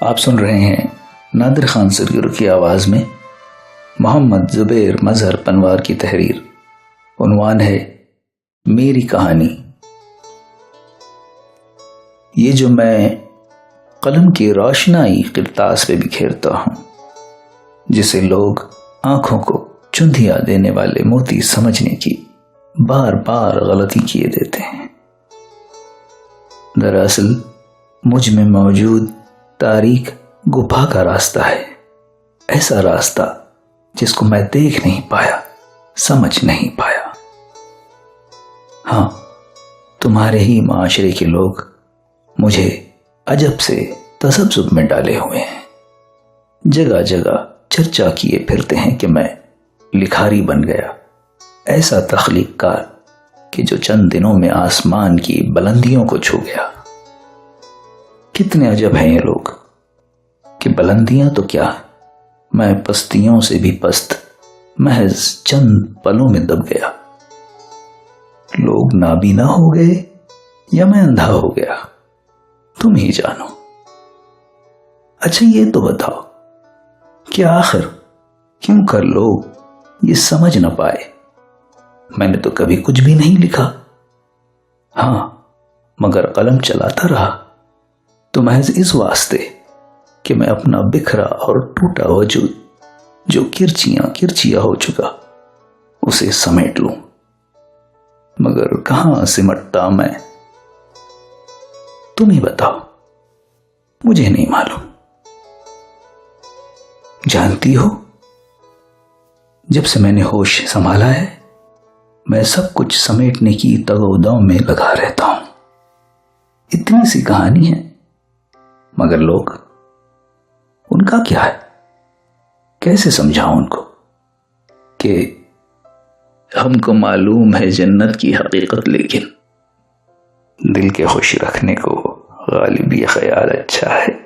آپ سن رہے ہیں نادر خان سرگر کی آواز میں محمد زبیر مظہر پنوار کی تحریر۔ عنوان ہے میری کہانی۔ یہ جو میں قلم کی روشنائی کرتاس پہ بکھیرتا ہوں، جسے لوگ آنکھوں کو چندھیاں دینے والے موتی سمجھنے کی بار بار غلطی کیے دیتے ہیں، دراصل مجھ میں موجود تاریک گپھا کا راستہ ہے، ایسا راستہ جس کو میں دیکھ نہیں پایا، سمجھ نہیں پایا۔ ہاں، تمہارے ہی معاشرے کے لوگ مجھے عجب سے تذبذب میں ڈالے ہوئے ہیں، جگہ جگہ چرچا کیے پھرتے ہیں کہ میں لکھاری بن گیا، ایسا تخلیق کار کہ جو چند دنوں میں آسمان کی بلندیوں کو چھو گیا۔ کتنے عجب ہیں یہ لوگ کہ بلندیاں تو کیا، میں پستیوں سے بھی پست محض چند پلوں میں دب گیا۔ لوگ نابینا ہو گئے یا میں اندھا ہو گیا، تم ہی جانو۔ اچھا یہ تو بتاؤ کہ آخر کیوں کر لوگ یہ سمجھ نہ پائے؟ میں نے تو کبھی کچھ بھی نہیں لکھا، ہاں مگر قلم چلاتا رہا تو محض اس واسطے کہ میں اپنا بکھرا اور ٹوٹا وجود جو کرچیاں ہو چکا اسے سمیٹ لوں، مگر کہاں سمٹتا میں؟ تم ہی بتاؤ، مجھے نہیں معلوم۔ جانتی ہو، جب سے میں نے ہوش سنبھالا ہے میں سب کچھ سمیٹنے کی تگ و دو میں لگا رہتا ہوں۔ اتنی سی کہانی ہے مگر لوگ، ان کا کیا ہے؟ کیسے سمجھاؤں ان کو کہ ہم کو معلوم ہے جنت کی حقیقت، لیکن دل کے خوش رکھنے کو غالب یہ خیال اچھا ہے۔